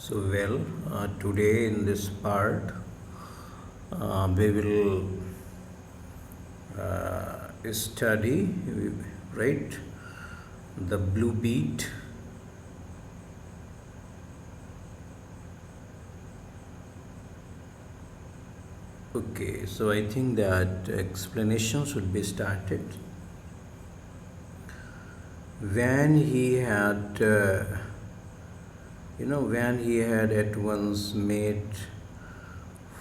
Today in this part, we will study, right, the blue beet. Okay, so I think that explanation should be started. When he had, when he had at once made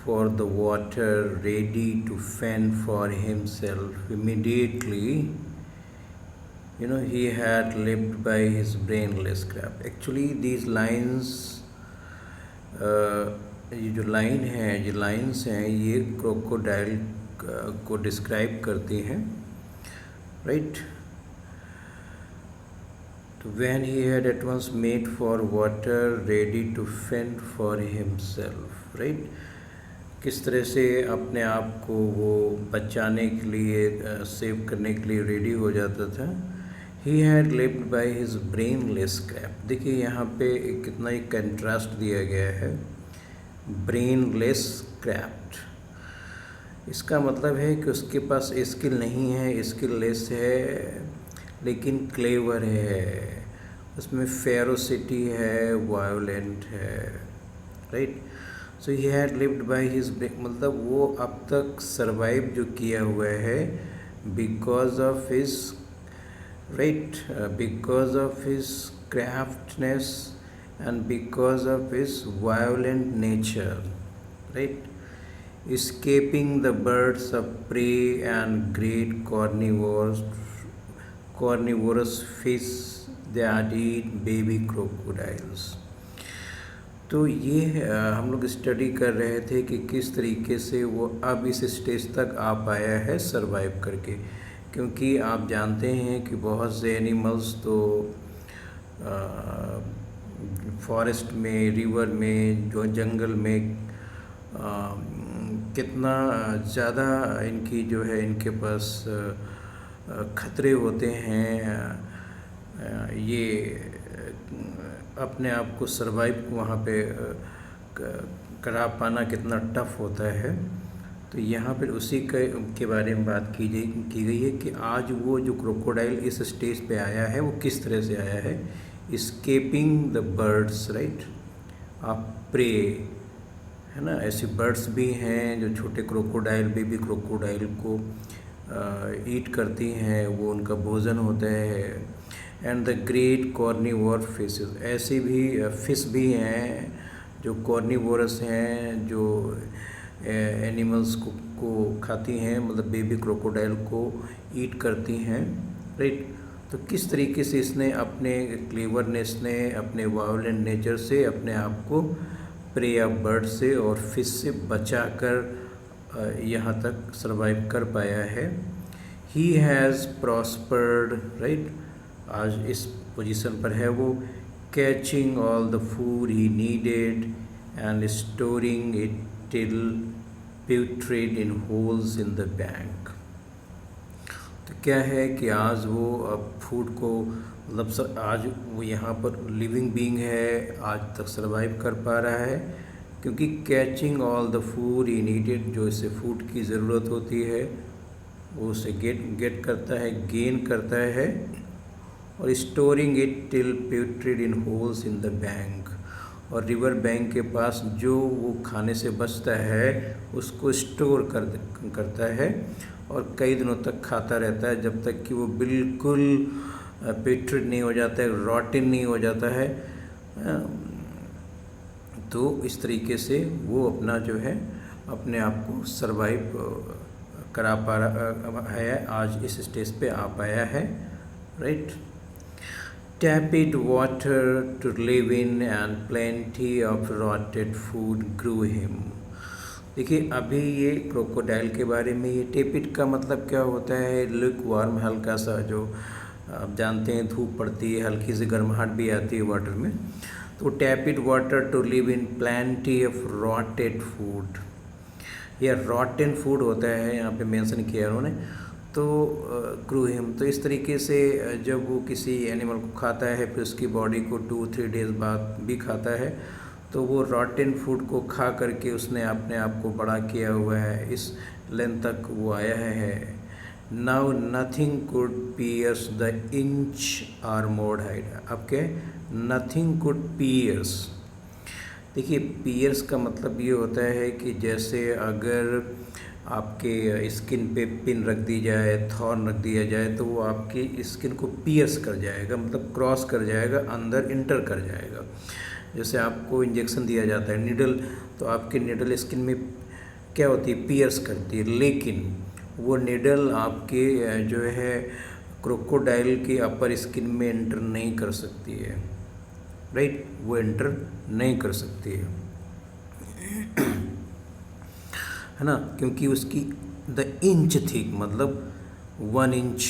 for the water ready to fend for himself, immediately, he had lived by his brainless craft. Actually, these lines, ये जो line है, ये lines हैं, ये crocodile को describe करती हैं, right. When he had at once made for water ready to fend for himself, right? किस तरह से अपने आप को वो बचाने के लिए, सेव करने के लिए रेडी हो जाता था. He had lived by his brainless craft. देखिए यहाँ पे कितना ही कंट्रास्ट दिया गया है. ब्रेनलेस क्राफ्ट, इसका मतलब है कि उसके पास स्किल नहीं है, स्किल लेस है, लेकिन क्लेवर है, उसमें फेरोसिटी है, वायोलेंट है, right. So he had lived by his, मतलब वो अब तक सरवाइव जो किया हुआ है because of his, right, because of his craftness and because of his violent nature, right, escaping the birds of prey and great carnivorous fish that eat baby crocodiles. तो ये हम लोग स्टडी कर रहे थे कि किस तरीके से वो अब इस स्टेज तक आ पाया है सरवाइव करके, क्योंकि आप जानते हैं कि बहुत से एनिमल्स तो फॉरेस्ट में, रिवर में, जो जंगल में कितना ज़्यादा इनकी जो है, इनके पास खतरे होते हैं. ये अपने आप को सरवाइव वहाँ पे करा पाना कितना टफ होता है. तो यहाँ पर उसी के बारे में बात की गई है कि आज वो जो क्रोकोडाइल इस स्टेज पे आया है वो किस तरह से आया है. Escaping the birds, right, of prey, है ना. ऐसे बर्ड्स भी हैं जो छोटे क्रोकोडाइल, बेबी क्रोकोडाइल को ईट करती हैं, वो उनका भोजन होता है. And the great carnivore fishes, ऐसे भी फिश भी हैं जो कॉर्निवोरस हैं, जो एनिमल्स को खाती हैं, मतलब बेबी क्रोकोडाइल को ईट करती हैं, राइट. तो किस तरीके से इसने अपने क्लेवरनेस ने, अपने वायलेंट नेचर से अपने आप को प्रे ऑफ बर्ड से और फिश से बचा कर यहाँ तक सरवाइव कर पाया है. ही हैज़ प्रॉस्पर्ड, राइट, आज इस पोजीशन पर है वो. Catching all the food he needed and storing it till putrid in holes in the bank. तो क्या है कि आज वो अब फूड को, मतलब आज वो यहाँ पर लिविंग बीइंग है, आज तक सरवाइव कर पा रहा है, क्योंकि catching all the food he needed, जो इसे फूड की ज़रूरत होती है वो उसे गेट करता है, गेन करता है. और storing it till putrid in holes in the bank, और रिवर बैंक के पास जो वो खाने से बचता है उसको स्टोर करता है और कई दिनों तक खाता रहता है, जब तक कि वो बिल्कुल पेट्रेट नहीं हो जाता है, रॉटन नहीं हो जाता है. तो इस तरीके से वो अपना जो है अपने आप को सरवाइव करा पा रहा है, आज इस स्टेज पे आ पाया है, right. Tepid water to live in and plenty of rotted food grew him. देखिए अभी ये क्रोकोडाइल के बारे में, ये टेपिड का मतलब क्या होता है, लुक वार्म, हल्का सा, जो आप जानते हैं धूप पड़ती है, हल्की सी गर्माहट भी आती है वाटर में. तो tepid water to live in plenty of rotted food, या रॉटन फूड होता है यहाँ पे मेंशन किया उन्होंने. तो ग्रू हिम, तो इस तरीके से जब वो किसी एनिमल को खाता है, फिर उसकी बॉडी को 2-3 डेज बाद भी खाता है, तो वो रॉटन फूड को खा करके उसने अपने आप को बड़ा किया हुआ है, इस लेंथ तक वो आया है। Now nothing could pierce the inch or more height. आपके नथिंग कुड पियर्स, देखिए पियर्स का मतलब ये होता है कि जैसे अगर आपके स्किन पे पिन रख दी जाए, थॉर्न रख दिया जाए, तो वो आपकी स्किन को पियर्स कर जाएगा, मतलब क्रॉस कर जाएगा, अंदर इंटर कर जाएगा। जैसे आपको इंजेक्शन दिया जाता है निडल, तो आपकी निडल स्किन में क्या होती है, पियर्स करती है, लेकिन वो निडल आपके जो है क्रोकोडाइल के अपर स्किन में एंटर नहीं कर सकती है, राइट, वो एंटर नहीं कर सकती है ना, क्योंकि उसकी द इंच थिक, मतलब 1 इंच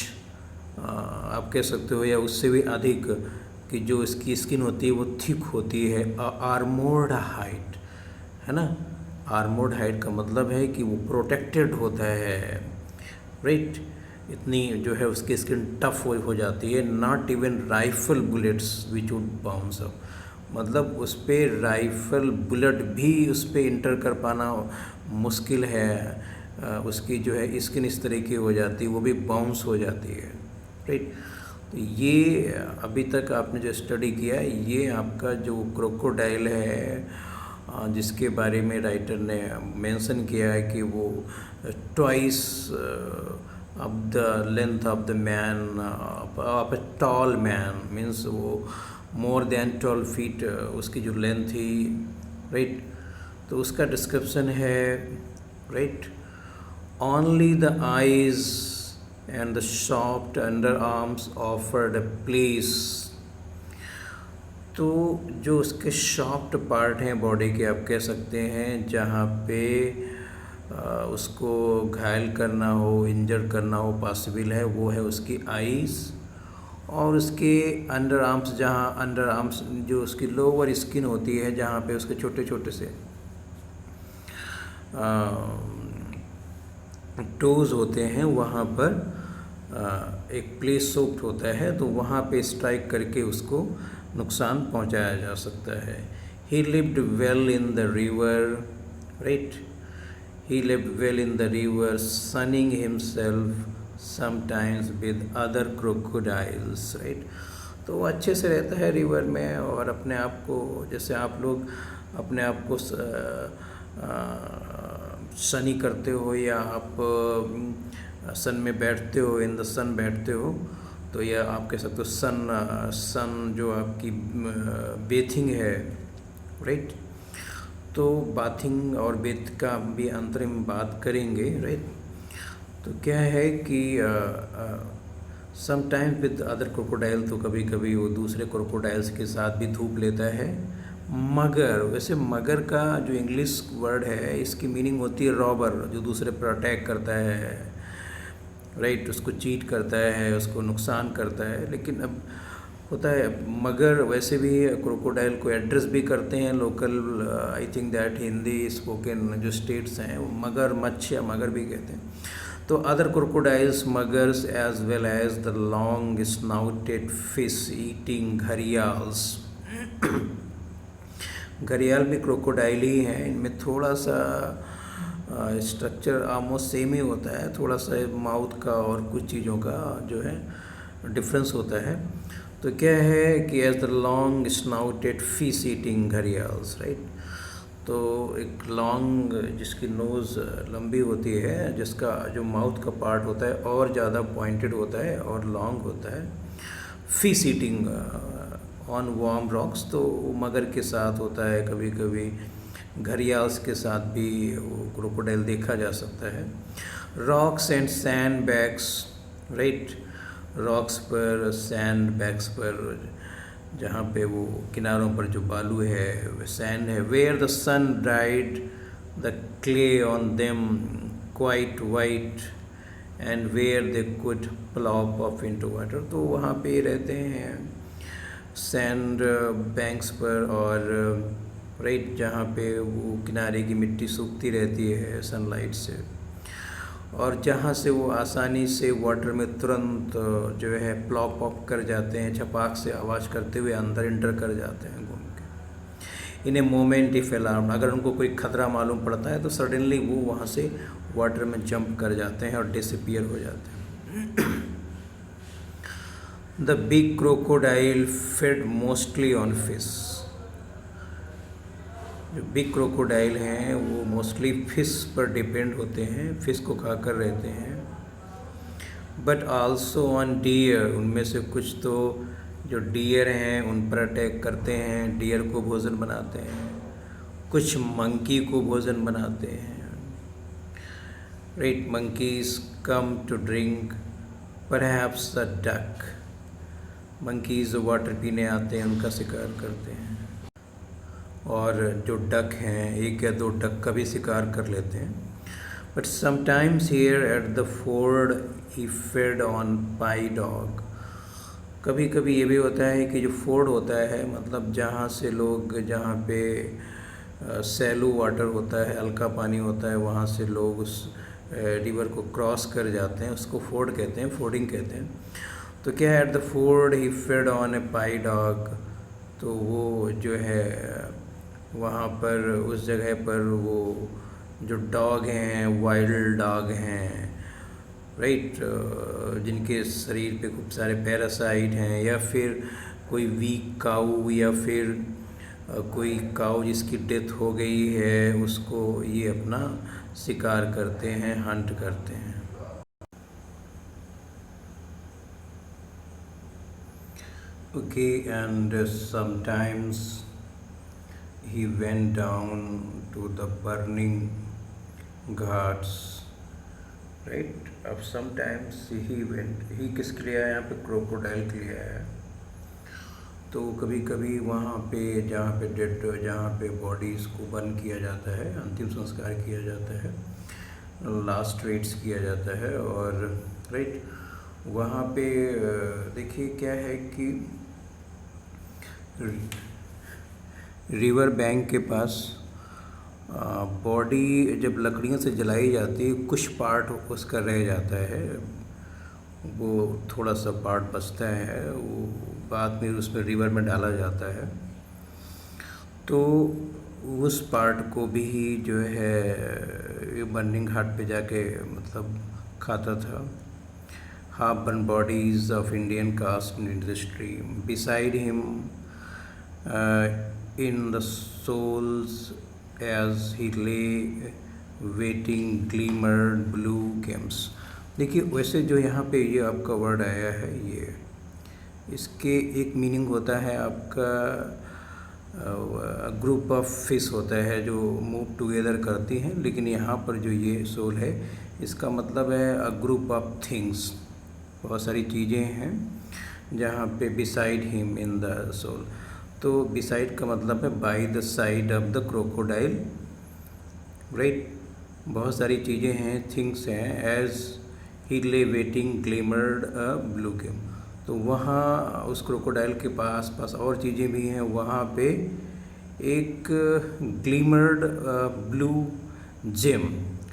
आप कह सकते हो, या उससे भी अधिक, कि जो इसकी स्किन होती है वो थिक होती है। आर्मोर्ड हाइट, है ना, आर्मोर्ड हाइट का मतलब है कि वो प्रोटेक्टेड होता है, राइट, इतनी जो है उसकी स्किन टफ हो जाती है। Not even rifle bullets which would bounce up, मतलब उस पर राइफल बुलेट भी उस पर इंटर कर पाना मुश्किल है। उसकी जो है स्किन इस तरह की हो जाती है, वो भी बाउंस हो जाती है, राइट। तो ये अभी तक आपने जो स्टडी किया है, ये आपका जो क्रोकोडाइल है जिसके बारे में राइटर ने मेंशन किया है कि वो twice of the length of the man of a tall man, means वो मोर देन 12 फीट उसकी जो लेंथ थी, राइट। तो उसका डिस्क्रिप्शन है, right, only the eyes and the soft under arms offered a place. तो जो उसके सॉफ्ट पार्ट हैं बॉडी के, आप कह सकते हैं, जहाँ पे उसको घायल करना हो, इंजर करना हो पॉसिबल है, वो है उसकी आईज़ और उसके अंडर आर्म्स, जहाँ अंडर आर्म्स जो उसकी लोअर स्किन होती है, जहाँ पे उसके छोटे छोटे से टोज होते हैं, वहाँ पर एक प्लेस सोक्ड होता है, तो वहाँ पे स्ट्राइक करके उसको नुकसान पहुँचाया जा सकता है। ही lived well in the river, right, he lived well in the river, sunning himself sometimes with other crocodiles, right। तो वो अच्छे से रहता है रिवर में, और अपने आप को, जैसे आप लोग अपने आप को सनी करते हो, या आप सन में बैठते हो, इन द सन बैठते हो, तो यह आप कह सकते हो सन जो आपकी बेथिंग है, राइट। तो बाथिंग और बेथ का भी अंतर में बात करेंगे, राइट। तो क्या है कि समटाइम्स विद अदर क्रोकोडाइल, तो कभी कभी वो दूसरे क्रोकोडाइल्स के साथ भी धूप लेता है। मगर, वैसे मगर का जो इंग्लिश वर्ड है, इसकी मीनिंग होती है रॉबर, जो दूसरे पर अटैक करता है, राइट, उसको चीट करता है, उसको नुकसान करता है। लेकिन अब होता है मगर वैसे भी क्रोकोडाइल को एड्रेस भी करते हैं local, I think that Hindi spoken जो स्टेट्स हैं, मगर मच्छ या मगर भी कहते हैं। तो अदर क्रोकोडाइल्स, मगर्स, as well as the long snouted fish eating gharials. घरियाल भी क्रोकोडाइल ही हैं, इनमें थोड़ा सा स्ट्रक्चर ऑलमोस्ट सेम ही होता है, थोड़ा सा माउथ का और कुछ चीज़ों का जो है डिफरेंस होता है। तो क्या है कि as the long snouted fish eating gharials, right. तो एक लॉन्ग, जिसकी नोज़ लंबी होती है, जिसका जो माउथ का पार्ट होता है और ज़्यादा पॉइंटेड होता है और लॉन्ग होता है, fish eating on warm rocks, तो मगर के साथ होता है, कभी कभी घरियाल्स के साथ भी वो क्रोकोडाइल देखा जा सकता है। Rocks and sand bags, right, rocks पर, सैंड बैग्स पर, जहाँ पे वो किनारों पर जो बालू है, वह सैंड है। Where the sun dried the clay on them quite white and where they could plop off into water, तो वहाँ पे रहते हैं सैंड बैंक्स पर, और राइट, जहाँ पे वो किनारे की मिट्टी सूखती रहती है सनलाइट से, और जहाँ से वो आसानी से वाटर में तुरंत जो है प्लॉप अप कर जाते हैं, छपाक से आवाज़ करते हुए अंदर इंटर कर जाते हैं घूम के। इन ए मोमेंट इफ अलार्म, अगर उनको कोई खतरा मालूम पड़ता है तो सडनली वो वहाँ से वाटर में जंप कर जाते हैं और डिसअपियर हो जाते हैं। The big crocodile fed mostly on fish, जो बिग क्रोकोडाइल हैं वो मोस्टली फिश पर डिपेंड होते हैं, फिश को खाकर रहते हैं। बट आल्सो ऑन डियर, उनमें से कुछ तो जो डियर हैं उन पर अटैक करते हैं, डियर को भोजन बनाते हैं, कुछ मंकी को भोजन बनाते हैं। Right, monkeys come to drink perhaps the duck, monkeys water पीने आते हैं, उनका शिकार करते हैं। और जो डक हैं, एक या दो डक का भी शिकार कर लेते हैं। But sometimes here at the Ford he fade on pi dog, कभी कभी ये भी होता है कि जो फोर्ड होता है, मतलब जहाँ से लोग, जहाँ पे सैलो वाटर होता है, हल्का पानी होता है, वहाँ से लोग उस रिवर को क्रॉस कर जाते हैं, उसको फोर्ड कहते हैं, फोर्डिंग कहते हैं। तो क्या है, at the Ford he fade on A pi dog, तो वो जो है वहाँ पर उस जगह पर वो जो डॉग हैं, वाइल्ड डॉग हैं, राइट, जिनके शरीर पे खूब सारे पैरासाइट हैं, या फिर कोई वीक काऊ, या फिर कोई काऊ जिसकी डेथ हो गई है, उसको ये अपना शिकार करते हैं, हंट करते हैं। Okay, and sometimes he went down to the burning ghats, right? अब sometimes he किसके लिए आया, यहाँ पे क्रोकोडाइल के लिए आया। तो कभी कभी वहाँ पे जहाँ पे बॉडीज़ को बर्न किया जाता है, अंतिम संस्कार किया जाता है, लास्ट राइट्स किया जाता है, और राइट वहाँ पे देखिए क्या है कि रिवर बैंक के पास बॉडी जब लकड़ियों से जलाई जाती है, कुछ पार्ट उसका रह जाता है, वो थोड़ा सा पार्ट बचता है, वो बाद में उसमें रिवर में डाला जाता है। तो उस पार्ट को भी जो है बर्निंग घाट पे जाके मतलब खाता था। Half burn bodies of Indian caste industry beside him in the souls as he lay waiting glimmered blue gems। देखिए वैसे जो यहाँ पे ये आपका वर्ड आया है, ये इसके एक मीनिंग होता है आपका ग्रुप ऑफ फिश होता है जो मूव टुगेदर करती हैं, लेकिन यहाँ पर जो ये सोल है इसका मतलब है अ ग्रुप ऑफ थिंग्स, बहुत सारी चीज़ें हैं जहाँ पे beside him in the soul. तो बिसाइड का मतलब है by the side of the crocodile, right, बहुत सारी चीज़ें हैं, थिंग्स हैं। As he lay waiting glimmered a blue game, तो वहाँ उस क्रोकोडाइल के पास और चीज़ें भी हैं, वहाँ पे एक ग्लिमर्ड ब्लू जेम,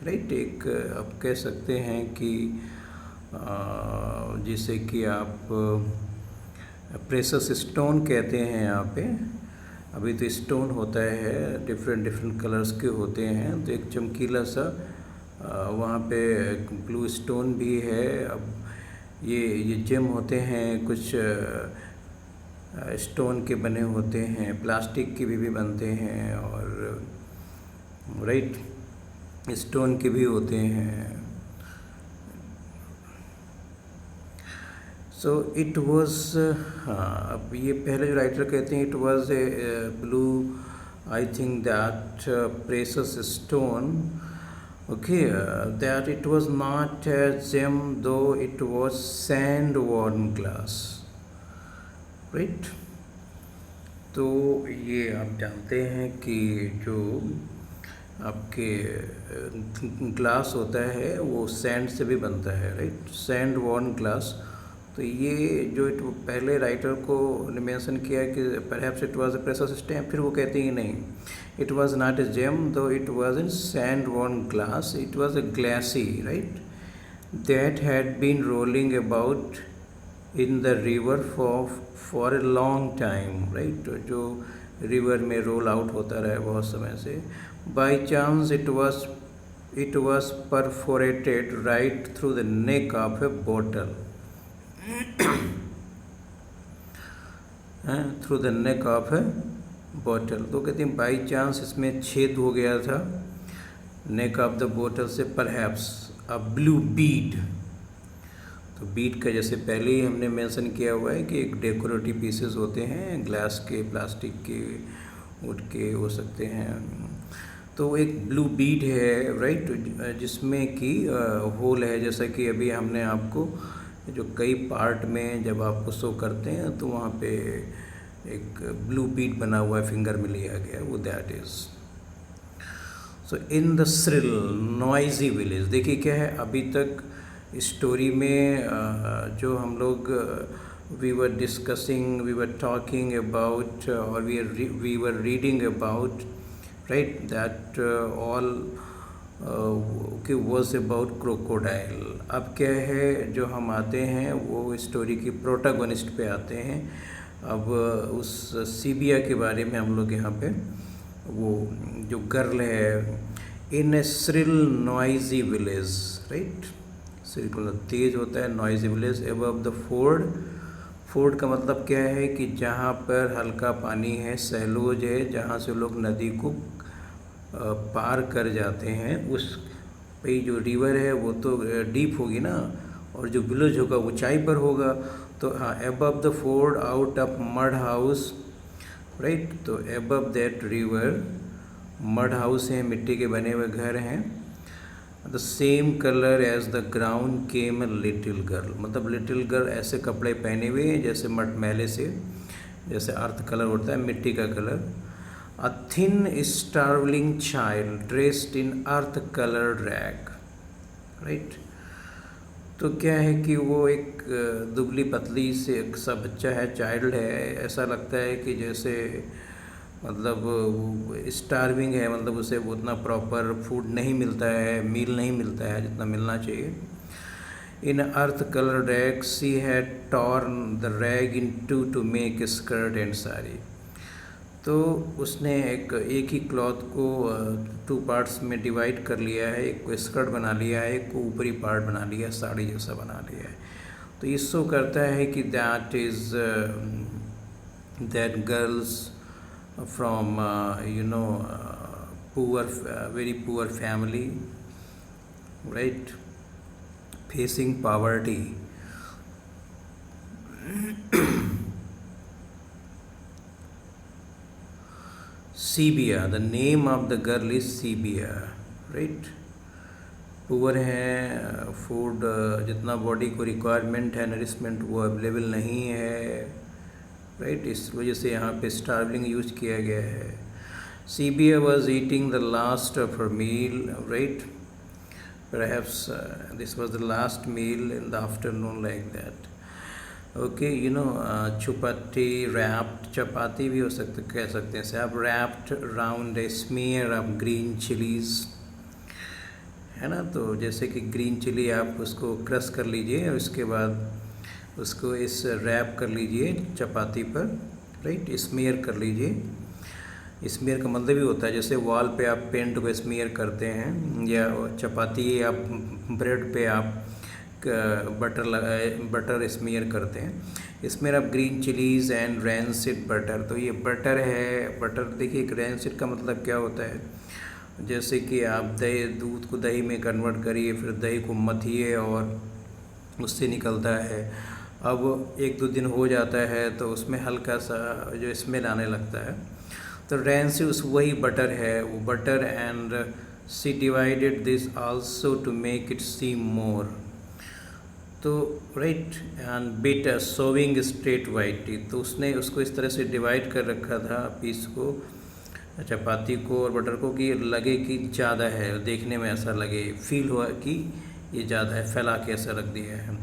राइट, एक आप कह सकते हैं कि जिसे कि आप प्रेशस स्टोन कहते हैं यहाँ पे। अभी तो स्टोन होता है, डिफरेंट कलर्स के होते हैं, तो एक चमकीला सा वहाँ पे ब्लू स्टोन भी है। अब ये जेम होते हैं, कुछ स्टोन के बने होते हैं, प्लास्टिक के भी बनते हैं, और राइट स्टोन के भी होते हैं। सो इट वॉज, अब ये पहले जो राइटर कहते हैं, it was a blue, I think that precious stone, okay, that it was not a gem though it was sand worn glass, right. तो ये आप जानते हैं कि जो आपके ग्लास होता है वो सैंड से भी बनता है, राइट, सैंड वर्न ग्लास। तो ये जो पहले राइटर को ने मेंशन किया कि perhaps it was a precious stone, फिर वो कहते हैं नहीं, it was not a gem though it was in sand worn glass, it was a glassy, right, that had been rolling about in the river for a long time, right. जो river में roll out होता रहा है बहुत समय से। By chance it was perforated right through the neck of a bottle through the neck of A bottle. तो कहते हैं बाई चांस इसमें छेद हो गया था नेक ऑफ द बोतल से, परहैप्स अ ब्लू बीड। तो बीड का जैसे पहले ही हमने मेंशन किया हुआ है कि एक डेकोरेटिव पीसेस होते हैं, ग्लास के, प्लास्टिक के, वुड के हो सकते हैं। तो एक ब्लू बीड है, राइट, जिसमें कि होल है, जैसा कि अभी हमने आपको जो कई पार्ट में जब आपको शो करते हैं तो वहाँ पे एक ब्लू बीड बना हुआ है, फिंगर में लिया गया, वो that is. So in the shrill noisy village, देखिए क्या है अभी तक स्टोरी में जो हम लोग we were discussing, we were talking about और we were reading about, right, that all कि वॉज अबाउट क्रोकोडाइल। अब क्या है, जो हम आते हैं वो स्टोरी की प्रोटागोनिस्ट पे आते हैं। अब उस सीबिया के बारे में हम लोग यहाँ पे, वो जो गर्ल है in a shrill noisy village, right, shrill तेज होता है, noisy village above the ford. Ford का मतलब क्या है कि जहाँ पर हल्का पानी है, सैलोज है, जहाँ से लोग नदी को पार कर जाते हैं, उस पे जो रिवर है वो तो डीप होगी ना, और जो विलेज होगा ऊंचाई पर होगा। तो हाँ, above the ford out of mud house, right, तो above that river mud house है, मिट्टी के बने हुए घर हैं। The same colour as the ground came a little girl, मतलब लिटिल गर्ल ऐसे कपड़े पहने हुए हैं जैसे मटमैले से, जैसे अर्थ कलर होता है मिट्टी का colour. A thin starveling child dressed in earth colored rag, right? तो क्या है कि वो एक दुबली पतली से एक सा बच्चा है, चाइल्ड है, ऐसा लगता है कि जैसे मतलब स्टार्विंग है, मतलब उसे उतना प्रॉपर फूड नहीं मिलता है, मील नहीं मिलता है जितना मिलना चाहिए। In earth colour rag she had torn the rag in to make skirt and sari. तो उसने एक ही क्लॉथ को 2 पार्ट्स में डिवाइड कर लिया है, एक को स्कर्ट बना लिया है, एक को ऊपरी पार्ट बना लिया है, साड़ी जैसा बना लिया है। तो ये शो करता है कि that is that girl's from poor, very poor family, right, facing poverty. Sibia, the name of the girl is Sibia, right. Poor है, फूड जितना बॉडी को रिक्वायरमेंट है, नरिशमेंट वो अवेलेबल नहीं है, राइट, इस वजह से यहाँ पे स्टार्वलिंग यूज किया गया है। Sibia was eating the last of her meal, right, perhaps this was the last meal in the afternoon, like that. Okay, you know, chapati, wrapped, chapati भी हो सकते, कह सकते हैं आप, wrapped round a smear of green chillies, है ना। तो जैसे कि ग्रीन चिली आप उसको क्रश कर लीजिए और उसके बाद उसको इस रैप कर लीजिए चपाती पर, राइट, स्मीयर कर लीजिए। स्मीयर का मतलब ही होता है जैसे वॉल पे आप पेंट को स्मीयर करते हैं, या चपाती आप ब्रेड पे आप बटर स्मीयर करते हैं। Smear of green chillies and rancid butter. तो ये बटर है, बटर देखिए, एक रैंसिड का मतलब क्या होता है, जैसे कि आप दूध को दही में कन्वर्ट करिए, फिर दही को मथिए और उससे निकलता है। अब 1-2 दिन हो जाता है तो उसमें हल्का सा जो स्मेल आने लगता है, तो रैंसिड उस वही बटर है, वो butter. And she divided this also to make it seem more. तो right, and bitter showing straight white teeth, तो उसने उसको इस तरह से डिवाइड कर रखा था पीस को, चपाती को और बटर को, कि लगे कि ज़्यादा है, देखने में ऐसा लगे, फील हुआ कि ये ज़्यादा है, फैला के ऐसा रख दिया है।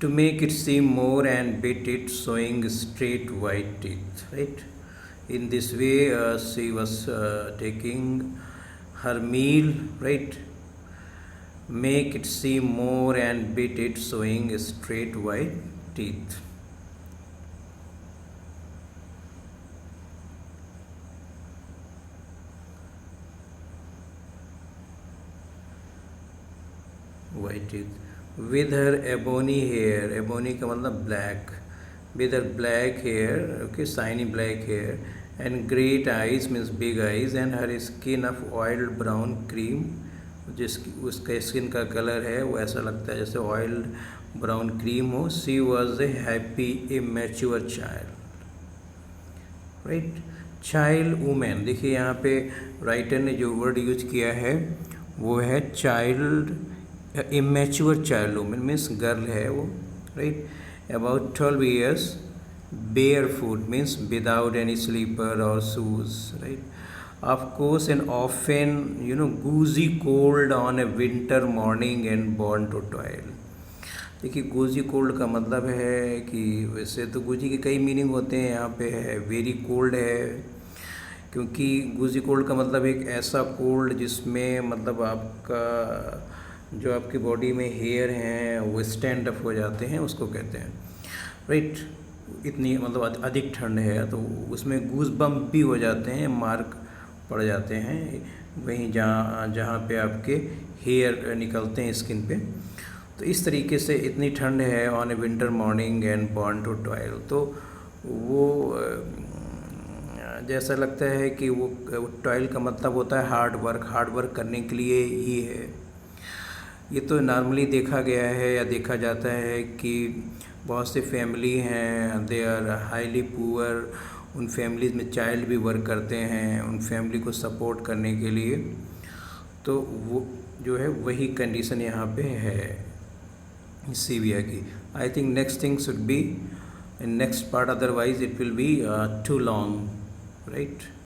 To make it seem more and bit it showing straight white teeth, right. In this way she was taking her meal, right, make it seem more and bit it showing straight white teeth. White teeth. With her ebony hair, ebony का मतलब black, with her black hair, okay, shiny black hair, and great eyes means big eyes, and her skin of oiled brown cream, जिसकी उसका skin का colour है वो ऐसा लगता है जैसे ऑयल्ड ब्राउन क्रीम हो। She was a happy A mature child, right. Child women, देखिए यहाँ पे राइटर ने जो वर्ड यूज किया है वो है child, immature child women means girl है वो, right. About 12 years, barefoot means without any slipper or shoes, right? Of course, and often, goozy cold on a winter morning and born to toil. देखिए goozy cold का मतलब है कि वैसे तो goozy के कई मीनिंग होते हैं, यहाँ पे है very cold है, क्योंकि goozy cold का मतलब एक ऐसा कोल्ड जिसमें मतलब आपका जो आपकी बॉडी में हेयर हैं वो स्टैंड अप हो जाते हैं, उसको कहते हैं, राइट। इतनी मतलब अधिक ठंड है तो उसमें गूज बम्प भी हो जाते हैं, मार्क पड़ जाते हैं वहीं जहाँ पे आपके हेयर निकलते हैं स्किन पे। तो इस तरीके से इतनी ठंड है on a winter morning and born to toil, तो वो जैसा लगता है कि वो टॉयल का मतलब होता है हार्ड वर्क करने के लिए ही है। ये तो नॉर्मली देखा गया है या देखा जाता है कि बहुत से फैमिली हैं, दे आर हाईली पुअर, उन फैमिलीज़ में चाइल्ड भी वर्क करते हैं उन फैमिली को सपोर्ट करने के लिए, तो वो जो है वही कंडीशन यहाँ पे है सीविया की। I think next thing should be in next part, otherwise it will be too long, right.